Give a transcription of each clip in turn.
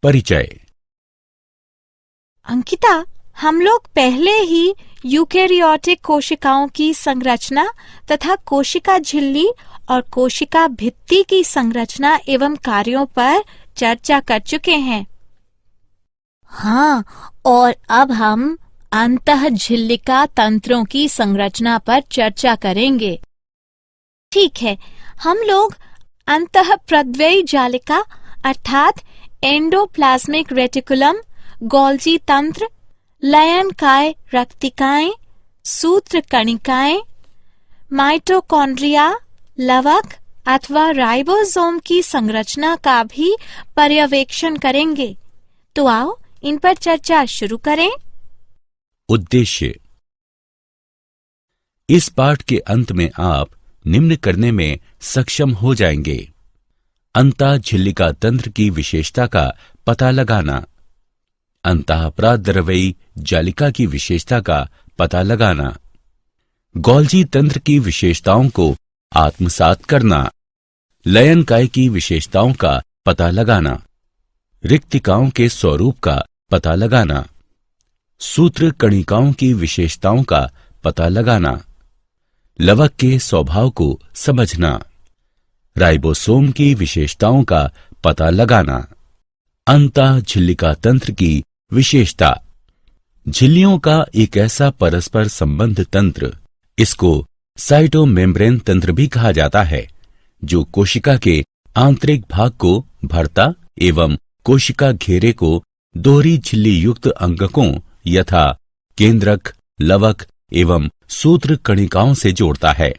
परिचय। अंकिता, हम लोग पहले ही यूकेरियोटिक कोशिकाओं की संरचना तथा कोशिका झिल्ली और कोशिका भित्ति की संरचना एवं कार्यों पर चर्चा कर चुके हैं। हाँ, और अब हम अंतःझिल्लिका तंत्रों की संरचना पर चर्चा करेंगे। ठीक है, हम लोग अंतःप्रद्व्ययी जालिका अर्थात एंडोप्लाज्मिक रेटिकुलम, गोल्जी तंत्र, लयनकाय रक्तिकाएं, सूत्र कणिकाएं, माइटोकॉन्ड्रिया, लवक अथवा राइबोसोम की संरचना का भी पर्यवेक्षण करेंगे। तो आओ इन पर चर्चा शुरू करें। उद्देश्य। इस पाठ के अंत में आप निम्न करने में सक्षम हो जाएंगे: अंतःझिल्लिका तंत्र की विशेषता का पता लगाना, अंतःप्रद्रव्ययी जालिका की विशेषता का पता लगाना, गोल्जी तंत्र की विशेषताओं को आत्मसात करना, लयनकाय की विशेषताओं का पता लगाना, रिक्तिकाओं के स्वरूप का पता लगाना, सूत्र कणिकाओं की विशेषताओं का पता लगाना, लवक के स्वभाव को समझना, राइबोसोम की विशेषताओं का पता लगाना। अंतःझिल्लिका तंत्र की विशेषता। झिल्लियों का एक ऐसा परस्पर संबंध तंत्र, इसको साइटोमेम्ब्रेन तंत्र भी कहा जाता है, जो कोशिका के आंतरिक भाग को भरता एवं कोशिका घेरे को दोहरी झिल्ली युक्त अंगकों यथा केंद्रक, लवक एवं सूत्र कणिकाओं से जोड़ता है।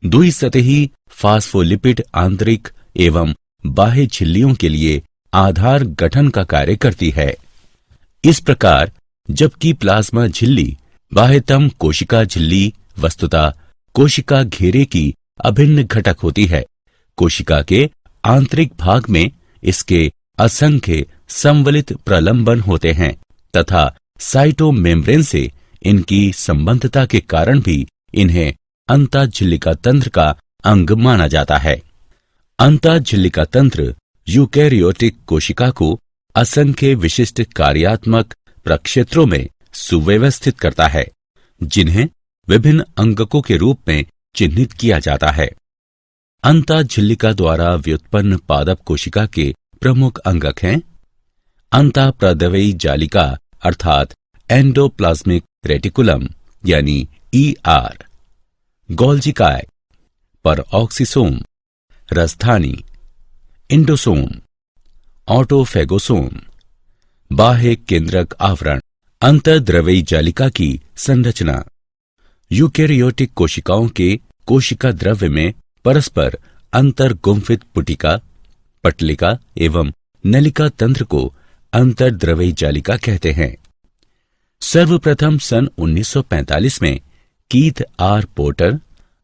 द्विसतही फास्फोलिपिड आंतरिक एवं बाह्य झिल्लियों के लिए आधार गठन का कार्य करती है। इस प्रकार जबकि प्लाज्मा झिल्ली बाह्यतम कोशिका झिल्ली वस्तुतः कोशिका घेरे की अभिन्न घटक होती है, कोशिका के आंतरिक भाग में इसके असंख्य संवलित प्रलंबन होते हैं तथा साइटोमेम्ब्रेन से इनकी संबंधता के कारण भी इन्हें अंतःझिल्लिका तंत्र का अंग माना जाता है। अंतःझिल्लिका तंत्र यूकेरियोटिक कोशिका को असंख्य विशिष्ट कार्यात्मक प्रक्षेत्रों में सुव्यवस्थित करता है, जिन्हें विभिन्न अंगकों के रूप में चिन्हित किया जाता है। अंतःझिल्लिका द्वारा व्युत्पन्न पादप कोशिका के प्रमुख अंगक हैं: अंतःप्रद्रव्ययी जालिका अर्थात एंडोप्लाज्मिक रेटिकुलम यानी ER, गोल्जिकाय, परऑक्सीसोम, रसधानी, इंडोसोम, ऑटोफेगोसोम, बाह्य केंद्रक आवरण। अंतःद्रव्ययी जालिका की संरचना। यूकेरियोटिक कोशिकाओं के कोशिका द्रव्य में परस्पर अंतर्गुम्फित पुटिका, पटलिका एवं नलिका तंत्र को अंतर्द्रव्ययी जालिका कहते हैं। सर्वप्रथम सन 1945 में Keith R. Porter,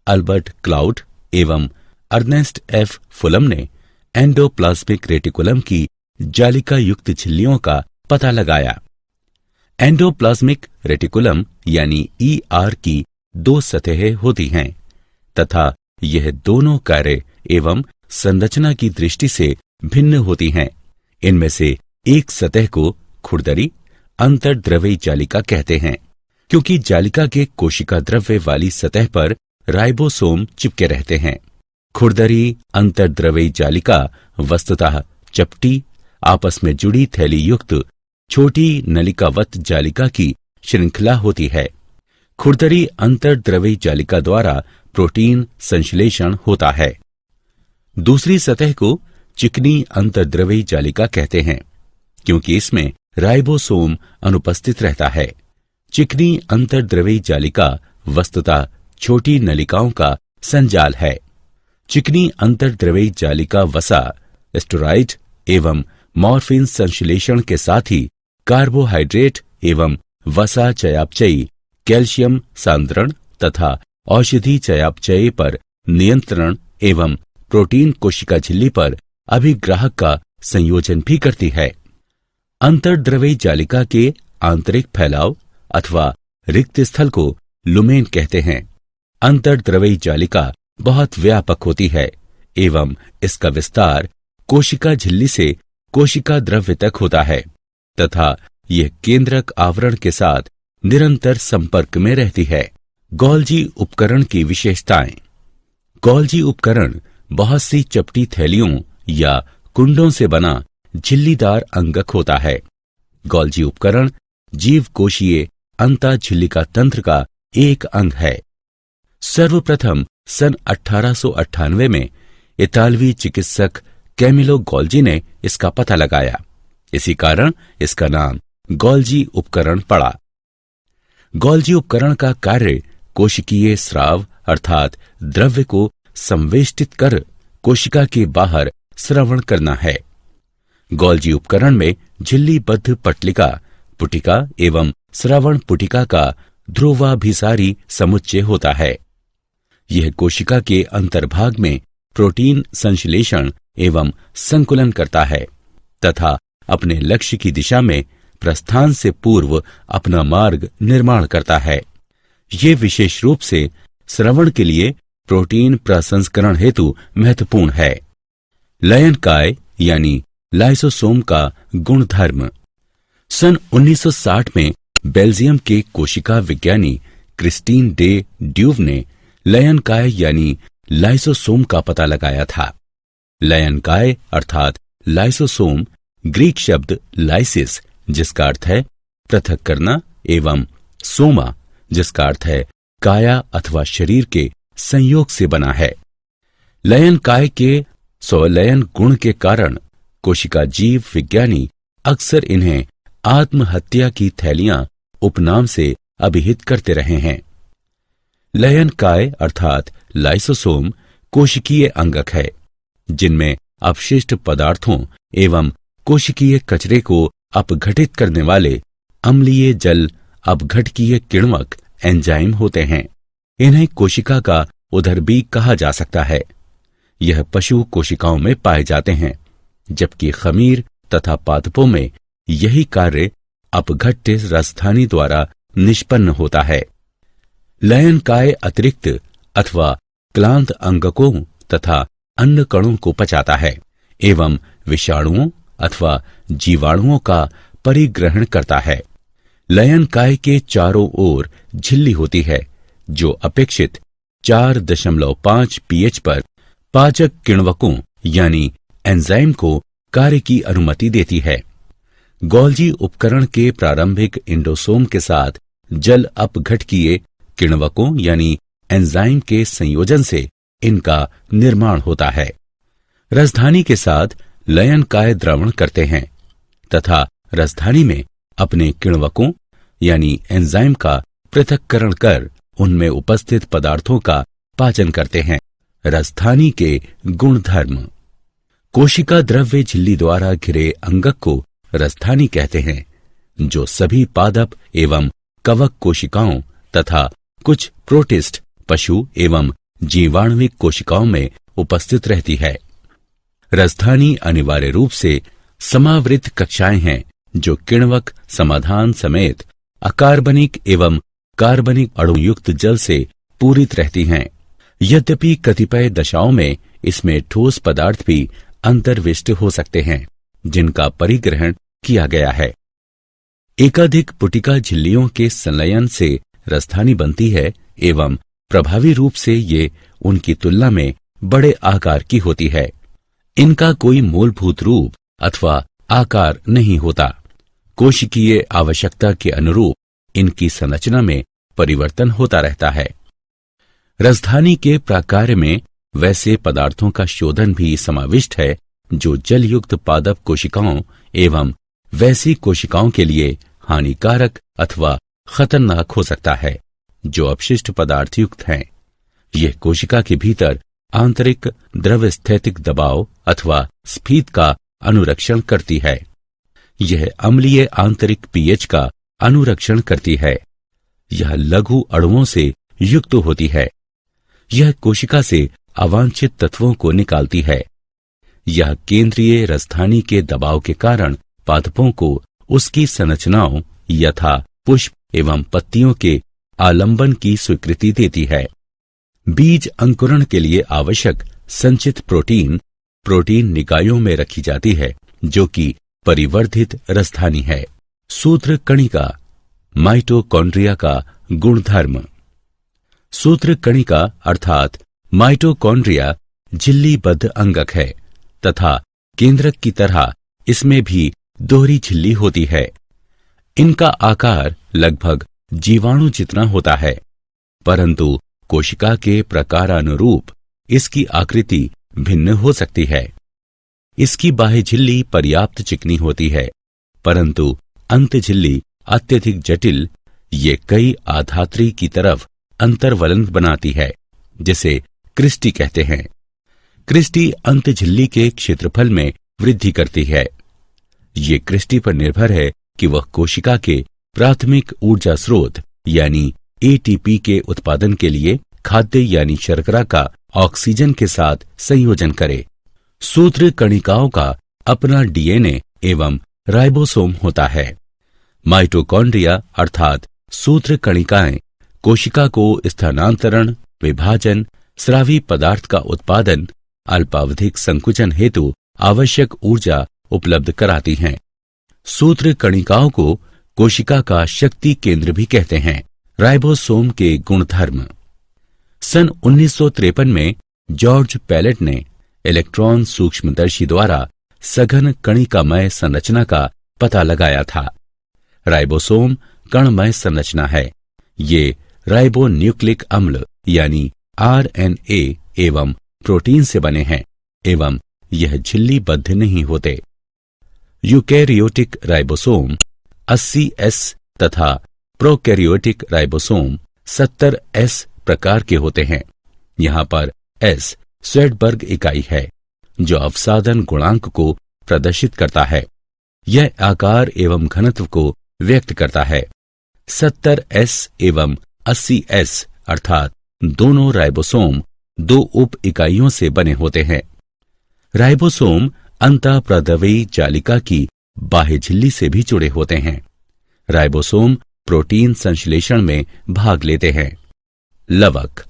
Albert cloud एवं अर्नेस्ट F. फुलम ने एंडोप्लाज्मिक रेटिकुलम की जालिका युक्त झिल्लियों का पता लगाया। एंडोप्लाज्मिक रेटिकुलम यानी ER की दो सतहें होती हैं तथा यह दोनों कार्य एवं संरचना की दृष्टि से भिन्न होती हैं। इनमें से एक सतह को खुरदरी अंतर्द्रव्ययी जालिका कहते हैं, क्योंकि जालिका के कोशिका द्रव्य वाली सतह पर राइबोसोम चिपके रहते हैं। खुरदरी अंतर्द्रव्ययी जालिका वस्तुतः चपटी, आपस में जुड़ी थैली युक्त छोटी नलिकावत जालिका की श्रृंखला होती है। खुरदरी अंतर्द्रव्ययी जालिका द्वारा प्रोटीन संश्लेषण होता है। दूसरी सतह को चिकनी अंतर्द्रव्ययी जालिका कहते हैं, क्योंकि इसमें राइबोसोम अनुपस्थित रहता है। चिकनी अंतर्द्रव्ययी जालिका वस्तुतः छोटी नलिकाओं का संजाल है। चिकनी अंतर्द्रव्ययी जालिका वसा, स्टेरॉइड एवं मॉर्फिन संश्लेषण के साथ ही कार्बोहाइड्रेट एवं वसा चयापचयी, कैल्शियम सांद्रण तथा औषधि चयापचय पर नियंत्रण एवं प्रोटीन कोशिका झिल्ली पर अभिग्राहक का संयोजन भी करती है। अंतर्द्रव्ययी जालिका के आंतरिक फैलाव अथवा रिक्त स्थल को लुमेन कहते हैं। अंतर्द्रव्ययी जालिका बहुत व्यापक होती है एवं इसका विस्तार कोशिका झिल्ली से कोशिका द्रव्य तक होता है तथा यह केंद्रक आवरण के साथ निरंतर संपर्क में रहती है। गोल्जी उपकरण की विशेषताएं। गोल्जी उपकरण बहुत सी चपटी थैलियों या कुंडों से बना झिल्लीदार अंगक होता है। गोल्जी उपकरण जीव कोशीय अंतःझिल्लिका तंत्र का एक अंग है। सर्वप्रथम सन 1898 में इतालवी चिकित्सक कैमिलो गोल्जी ने इसका पता लगाया। इसी कारण इसका नाम गोल्जी उपकरण पड़ा। गोल्जी उपकरण का कार्य कोशिकीय स्राव अर्थात द्रव्य को संवेष्टित कर कोशिका के बाहर स्रवण करना है। गोल्जी उपकरण में झिल्लीबद्ध पटलिका, पुटिका एवं स्रवण पुटिका का ध्रुवाभिसारी समुच्चय होता है। यह कोशिका के अंतर्भाग में प्रोटीन संश्लेषण एवं संकुलन करता है तथा अपने लक्ष्य की दिशा में प्रस्थान से पूर्व अपना मार्ग निर्माण करता है। ये विशेष रूप से स्रवण के लिए प्रोटीन प्रसंस्करण हेतु महत्वपूर्ण है। लयनकाय यानी लाइसोसोम का गुणधर्म। सन 1960 में बेल्जियम के कोशिका विज्ञानी क्रिस्टीन डे ड्यूव ने लयनकाय यानी लाइसोसोम का पता लगाया था। लयनकाय अर्थात लाइसोसोम ग्रीक शब्द लाइसिस जिसका अर्थ है पृथक करना एवं सोमा जिसका अर्थ है काया अथवा शरीर के संयोग से बना है। लयनकाय के स्वलयन गुण के कारण कोशिका जीव विज्ञानी अक्सर इन्हें आत्महत्या की थैलियां उपनाम से अभिहित करते रहे हैं। लयनकाय अर्थात लाइसोसोम कोशिकीय अंगक है जिनमें अपशिष्ट पदार्थों एवं कोशिकीय कचरे को अपघटित करने वाले अम्लीय जल अपघटकीय किण्वक एंजाइम होते हैं। इन्हें कोशिका का उदरबीज कहा जा सकता है। यह पशु कोशिकाओं में पाए जाते हैं जबकि खमीर तथा पादपों में यही कार्य अपघट्य राजधानी द्वारा निष्पन्न होता है। लयनकाय अतिरिक्त अथवा क्लांत अंगकों तथा अन्य कणों को पचाता है एवं विषाणुओं अथवा जीवाणुओं का परिग्रहण करता है। लयनकाय के चारों ओर झिल्ली होती है जो अपेक्षित 4.5 pH पर पाचक किण्वकों यानी एंजाइम को कार्य की अनुमति देती है। गोल्जी उपकरण के प्रारंभिक इंडोसोम के साथ जल अपघटकीय किण्वकों यानी एंजाइम के संयोजन से इनका निर्माण होता है। राजधानी के साथ लयनकाय द्रवण करते हैं तथा राजधानी में अपने किण्वकों यानी एंजाइम का पृथक्करण कर उनमें उपस्थित पदार्थों का पाचन करते हैं। राजधानी के गुणधर्म। कोशिका द्रव्य झिल्ली द्वारा घिरे अंगक को राजधानी कहते हैं जो सभी पादप एवं कवक कोशिकाओं तथा कुछ प्रोटिस्ट पशु एवं जीवाणुविक कोशिकाओं में उपस्थित रहती है। राजधानी अनिवार्य रूप से समावृत कक्षाएं हैं जो किण्वक समाधान समेत अकार्बनिक एवं कार्बनिक अणुयुक्त जल से पूरित रहती हैं। यद्यपि कतिपय दशाओं में इसमें ठोस पदार्थ भी अंतर्विष्ट हो सकते हैं जिनका परिग्रहण किया गया है। एकाधिक पुटिका झिल्लियों के संलयन से राजधानी बनती है एवं प्रभावी रूप से ये उनकी तुलना में बड़े आकार की होती है। इनका कोई मूलभूत रूप अथवा आकार नहीं होता। कोशिकीय आवश्यकता के अनुरूप इनकी संरचना में परिवर्तन होता रहता है। राजधानी के प्राकार्य में वैसे पदार्थों का शोधन भी समाविष्ट है जो जलयुक्त पादप कोशिकाओं एवं वैसी कोशिकाओं के लिए हानिकारक अथवा खतरनाक हो सकता है जो अपशिष्ट पदार्थ युक्त हैं। यह कोशिका के भीतर आंतरिक द्रवस्थैतिक दबाव अथवा स्फीत का अनुरक्षण करती है। यह अम्लीय आंतरिक पीएच का अनुरक्षण करती है। यह लघु अणुओं से युक्त होती है। यह कोशिका से अवांछित तत्वों को निकालती है। यह केंद्रीय राजधानी के दबाव के कारण पादपों को उसकी संरचनाओं यथा पुष्प एवं पत्तियों के आलंबन की स्वीकृति देती है। बीज अंकुरण के लिए आवश्यक संचित प्रोटीन निकायों में रखी जाती है जो कि परिवर्धित राजधानी है। सूत्र कणिका, माइटोकॉन्ड्रिया का गुणधर्म। सूत्र कणिका अर्थात माइटोकॉन्ड्रिया झिल्लीबद्ध अंगक है तथा केंद्रक की तरह इसमें भी दोहरी झिल्ली होती है। इनका आकार लगभग जीवाणु जितना होता है, परंतु कोशिका के प्रकारानुरूप इसकी आकृति भिन्न हो सकती है। इसकी बाह्य झिल्ली पर्याप्त चिकनी होती है, परंतु अंत झिल्ली अत्यधिक जटिल, ये कई आधात्री की तरफ अंतर्वलन बनाती है, जिसे क्रिस्टी कहते हैं। क्रिस्टी अंत झिल्ली के क्षेत्रफल में वृद्धि करती है। ये क्रिस्टी पर निर्भर है कि वह कोशिका के प्राथमिक ऊर्जा स्रोत यानी एटीपी के उत्पादन के लिए खाद्य यानी शर्करा का ऑक्सीजन के साथ संयोजन करे। सूत्र कणिकाओं का अपना डीएनए एवं राइबोसोम होता है। माइटोकॉन्ड्रिया अर्थात सूत्र कणिकाएं कोशिका को स्थानांतरण, विभाजन, स्रावी पदार्थ का उत्पादन, अल्पावधिक संकुचन हेतु आवश्यक ऊर्जा उपलब्ध कराती हैं। सूत्र कणिकाओं को कोशिका का शक्ति केंद्र भी कहते हैं। राइबोसोम के गुणधर्म। सन 1953 में जॉर्ज पैलेट ने इलेक्ट्रॉन सूक्ष्मदर्शी द्वारा सघन कणिकामय संरचना का पता लगाया था। राइबोसोम कणमय संरचना है। ये राइबोन्यूक्लिक अम्ल यानी आरएनए एवं प्रोटीन से बने हैं एवं यह झिल्लीबद्ध नहीं होते। यूकैरियोटिक राइबोसोम 80S तथा प्रोकैरियोटिक राइबोसोम 70S प्रकार के होते हैं। यहाँ पर S स्वेडबर्ग इकाई है जो अवसादन गुणांक को प्रदर्शित करता है। यह आकार एवं घनत्व को व्यक्त करता है। 70S एवं 80S अर्थात दोनों राइबोसोम दो उप इकाइयों से बने होते हैं। राइबोसोम अंतःप्रद्रवी जालिका की बाह्य झिल्ली से भी जुड़े होते हैं। राइबोसोम प्रोटीन संश्लेषण में भाग लेते हैं। लवक,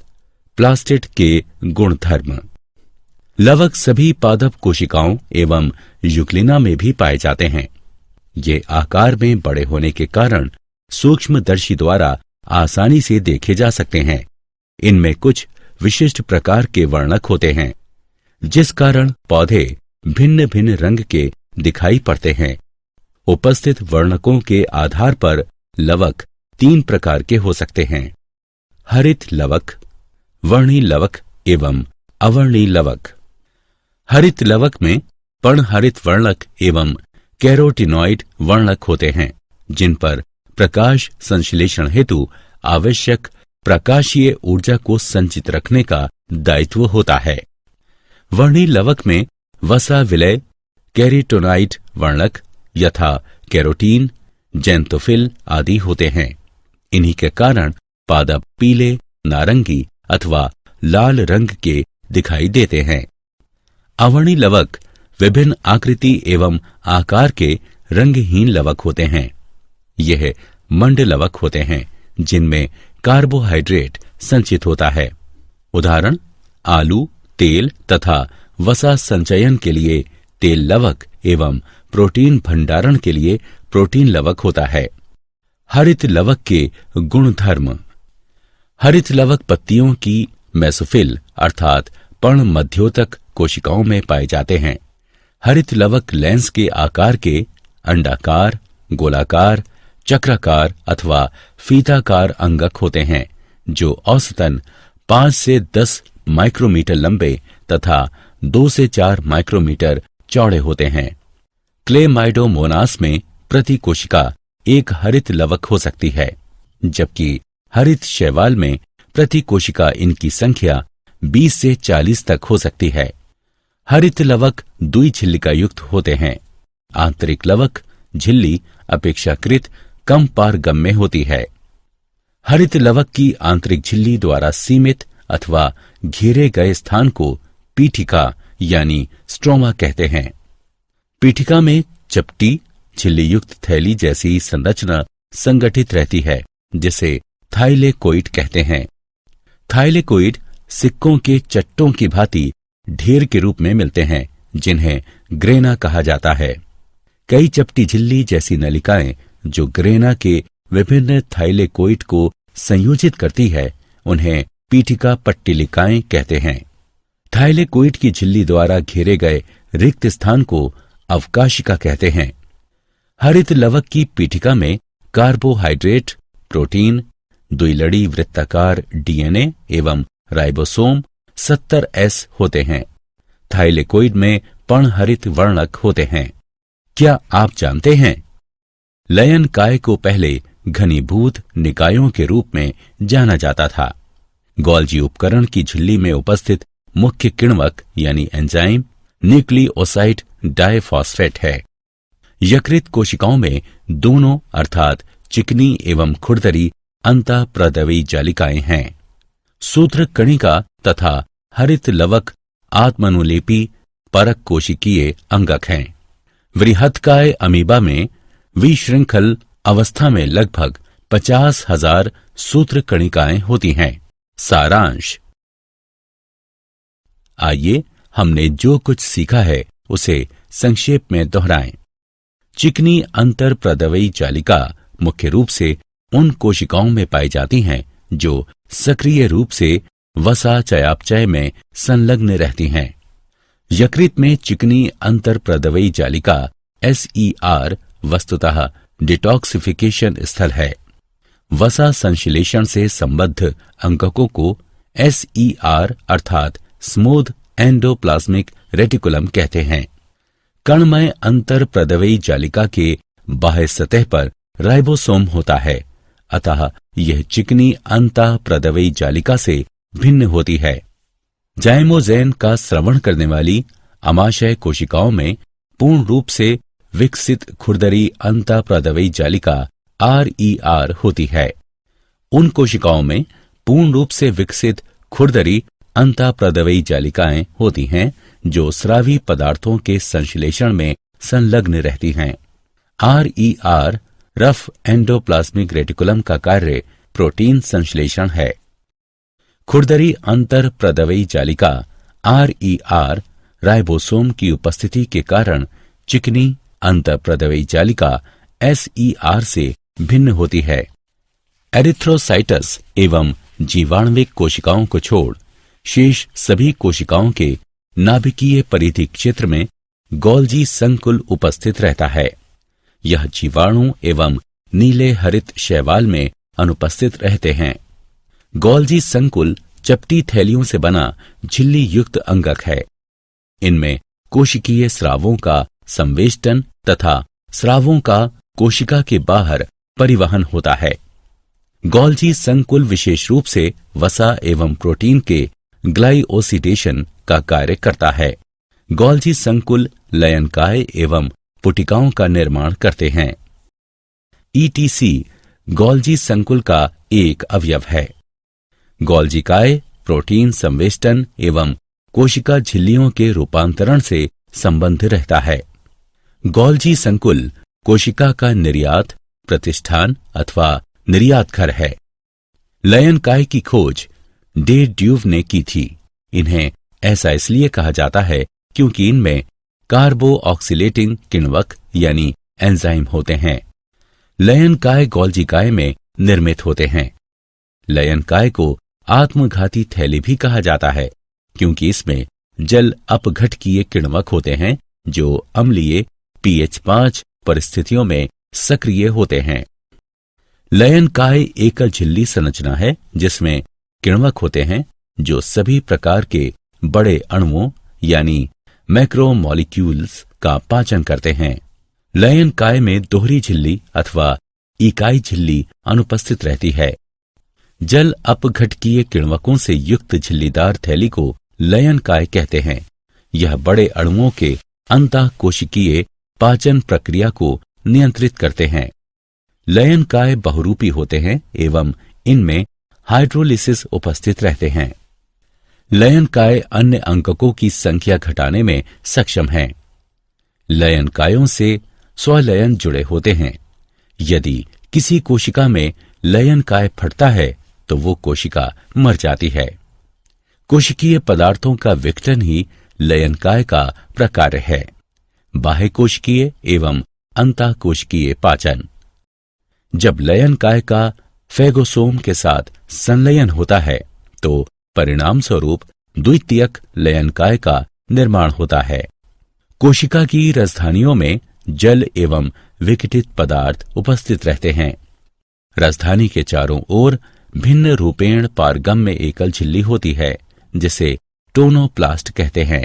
प्लास्टिड के गुणधर्म। लवक सभी पादप कोशिकाओं एवं यूग्लिना में भी पाए जाते हैं। ये आकार में बड़े होने के कारण सूक्ष्मदर्शी द्वारा आसानी से देखे जा सकते हैं। इनमें कुछ विशिष्ट प्रकार के वर्णक होते हैं, जिस कारण पौधे भिन्न भिन्न रंग के दिखाई पड़ते हैं। उपस्थित वर्णकों के आधार पर लवक 3 प्रकार के हो सकते हैं: हरित लवक, वर्णी लवक एवं अवर्णी लवक। हरित लवक में पर्णहरित वर्णक एवं कैरोटिनॉइड वर्णक होते हैं, जिन पर प्रकाश संश्लेषण हेतु आवश्यक प्रकाशीय ऊर्जा को संचित रखने का दायित्व होता है। वर्णी लवक में वसा विलय कैरोटिनॉइड वर्णक यथा कैरोटीन, जेंतोफिल आदि होते हैं। इन्हीं के कारण पादप पीले, नारंगी अथवा लाल रंग के दिखाई देते हैं। अवर्णी लवक विभिन्न आकृति एवं आकार के रंगहीन लवक होते हैं। यह मंड लवक होते हैं, जिनमें कार्बोहाइड्रेट संचित होता है। उदाहरण आलू, तेल तथा वसा संचयन के लिए तेल लवक एवं प्रोटीन भंडारण के लिए प्रोटीन लवक होता है। हरित लवक के गुणधर्म। हरित लवक पत्तियों की मेसोफिल अर्थात पर्णमध्योतक कोशिकाओं में पाए जाते हैं। हरित लवक लेंस के आकार के अंडाकार, गोलाकार, चक्राकार अथवा फीताकार अंगक होते हैं, जो औसतन 5 से 10 माइक्रोमीटर लंबे तथा 2 से 4 माइक्रोमीटर चौड़े होते हैं। क्लेमाइडोमोनास में प्रति कोशिका एक हरित लवक हो सकती है, जबकि हरित शैवाल में प्रति कोशिका इनकी संख्या 20 से 40 तक हो सकती है। हरित लवक द्विझिल्लिका युक्त होते हैं। आंतरिक लवक झिल्ली अपेक्षाकृत कम पारगम्य होती है। हरित लवक की आंतरिक झिल्ली द्वारा सीमित अथवा घेरे गए स्थान को पीठिका यानी स्ट्रोमा कहते हैं। पीठिका में चपटी झिल्ली युक्त थैली जैसी संरचना संगठित रहती है, जिसे थाइलेकोइड कहते हैं। थाइलेकोइड सिक्कों के चट्टों की भांति ढेर के रूप में मिलते हैं, जिन्हें ग्रेना कहा जाता है। कई चपटी झिल्ली जैसी नलिकाएं जो ग्रेना के विभिन्न थाइलेकोइड को संयोजित करती है, उन्हें पीठिका पट्टिलिकाएं कहते हैं। थाइलेकोइड की झिल्ली द्वारा घेरे गए रिक्त स्थान को अवकाशिका कहते हैं। हरित लवक की पीठिका में कार्बोहाइड्रेट, प्रोटीन, द्विलड़ी वृत्ताकार डीएनए एवं राइबोसोम 70S होते हैं। थाइलेकोइड में पर्णहरित वर्णक होते हैं। क्या आप जानते हैं, लयन काय को पहले घनीभूत निकायों के रूप में जाना जाता था। गोल्जी उपकरण की झिल्ली में उपस्थित मुख्य किण्वक यानी एंजाइम न्यूक्लियोसाइड डाइफॉस्फेट है। यकृत कोशिकाओं में दोनों अर्थात चिकनी एवं खुरदरी अंतःप्रदवी जालिकाएं हैं। सूत्र कणिका तथा हरित लवक आत्मानुलेपी परक कोशिकीय अंगक हैं। वृहत्काय अमीबा में विश्रृंखल अवस्था में लगभग 50,000 सूत्र कणिकाएं होती हैं। सारांश। आइए हमने जो कुछ सीखा है उसे संक्षेप में दोहराएं। चिकनी अंतरप्रदवी जालिका मुख्य रूप से उन कोशिकाओं में पाई जाती हैं जो सक्रिय रूप से वसा चयापचय में संलग्न रहती हैं। यकृत में चिकनी अंतरप्रदवी जालिका SER वस्तुतः डिटॉक्सिफिकेशन स्थल है। वसा संश्लेषण से संबद्ध अंगकों को SER अर्थात स्मूथ एंडोप्लाज्मिक रेटिकुलम कहते हैं। कणमय अंतरप्रदवी जालिका के बाह्य सतह पर राइबोसोम होता है, अतः यह चिकनी अंतःप्रदवी जालिका से भिन्न होती है। जाइमोजेन का स्रवण करने वाली अमाशय कोशिकाओं में पूर्ण रूप से विकसित खुरदरी अंतःप्रदवी जालिका RER होती है। उन कोशिकाओं में पूर्ण रूप से विकसित खुरदरी अंतःप्रदवी जालिकाएं होती हैं जो स्रावी पदार्थों के संश्लेषण में संलग्न रहती हैं। RER रफ एंडोप्लाज्मिक रेटिकुलम का कार्य प्रोटीन संश्लेषण है। खुरदरी अंतरप्रदवी जालिका RER राइबोसोम की उपस्थिति के कारण चिकनी अंतरप्रदवी जालिका SER से भिन्न होती है। एरिथ्रोसाइटस एवं जीवाणुविक कोशिकाओं को छोड़ शेष सभी कोशिकाओं के नाभिकीय परिधि क्षेत्र में गोल्जी संकुल उपस्थित रहता है। यह जीवाणु एवं नीले हरित शैवाल में अनुपस्थित रहते हैं। गोल्जी संकुल चपटी थैलियों से बना झिल्ली युक्त अंगक है। इनमें कोशिकीय स्रावों का संवेष्टन तथा स्रावों का कोशिका के बाहर परिवहन होता है। गोल्जी संकुल विशेष रूप से वसा एवं प्रोटीन के ग्लाइओसिडेशन का कार्य करता है। गोल्जी संकुल लयनकाय एवं पुटिकाओं का निर्माण करते हैं। ETC गोल्जी संकुल का एक अवयव है। गोल्जिकाय प्रोटीन संवेष्टन एवं कोशिका झिल्लियों के रूपांतरण से संबंध रहता है। गोल्जी संकुल कोशिका का निर्यात प्रतिष्ठान अथवा निर्यात घर है। लयनकाय की खोज डे ड्यूव ने की थी। इन्हें ऐसा इसलिए कहा जाता है क्योंकि इनमें कार्बो ऑक्सीलेटिंग किण्वक यानी एंजाइम होते हैं। लयनकाय गोल्जिकाय में निर्मित होते हैं। लयनकाय को आत्मघाती थैली भी कहा जाता है क्योंकि इसमें जल अपघटकीय किण्वक होते हैं जो अम्लीय pH 5 परिस्थितियों में सक्रिय होते हैं। लयनकाय एकल झिल्ली संरचना है जिसमें किण्वक होते हैं जो सभी प्रकार के बड़े अणुओं यानी मैक्रोमोलिक्यूल्स का पाचन करते हैं। लयनकाय में दोहरी झिल्ली अथवा इकाई झिल्ली अनुपस्थित रहती है। जल अपघटकीय किण्वकों से युक्त झिल्लीदार थैली को लयनकाय कहते हैं। यह बड़े अणुओं के अंतःकोशिकीय पाचन प्रक्रिया को नियंत्रित करते हैं। लयनकाय बहुरूपी होते हैं एवं इनमें हाइड्रोलिसिस उपस्थित रहते हैं। लयनकाय अन्य अंगकों की संख्या घटाने में सक्षम हैं। लयनकायों से स्वलयन जुड़े होते हैं। यदि किसी कोशिका में लयनकाय फटता है तो वो कोशिका मर जाती है। कोशिकीय पदार्थों का विघटन ही लयनकाय का प्रकार्य है। बाह्य कोशिकीय एवं अंतःकोशिकीय पाचन। जब लयन काय का फेगोसोम के साथ संलयन होता है तो परिणाम स्वरूप द्वितीयक लयन काय का निर्माण होता है। कोशिका की राजधानियों में जल एवं विघटित पदार्थ उपस्थित रहते हैं। राजधानी के चारों ओर भिन्न रूपेण पारगम्य एकल झिल्ली होती है, जिसे टोनोप्लास्ट कहते हैं।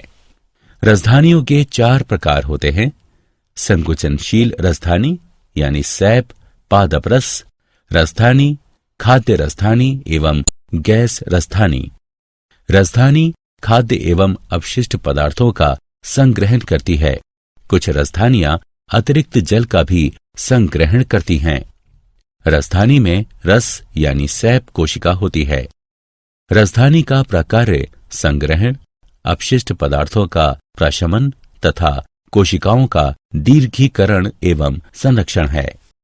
राजधानियों के 4 प्रकार होते हैं: संकुचनशील राजधानी यानी सैप, पादपरस राजधानी, खाद्य राजधानी एवं गैस राजधानी। राजधानी खाद्य एवं अपशिष्ट पदार्थों का संग्रहण करती है। कुछ राजधानियां अतिरिक्त जल का भी संग्रहण करती हैं। राजधानी में रस यानी सैप कोशिका होती है। राजधानी का प्रकार्य संग्रहण, अपशिष्ट पदार्थों का प्रशमन तथा कोशिकाओं का दीर्घीकरण एवं संरक्षण है।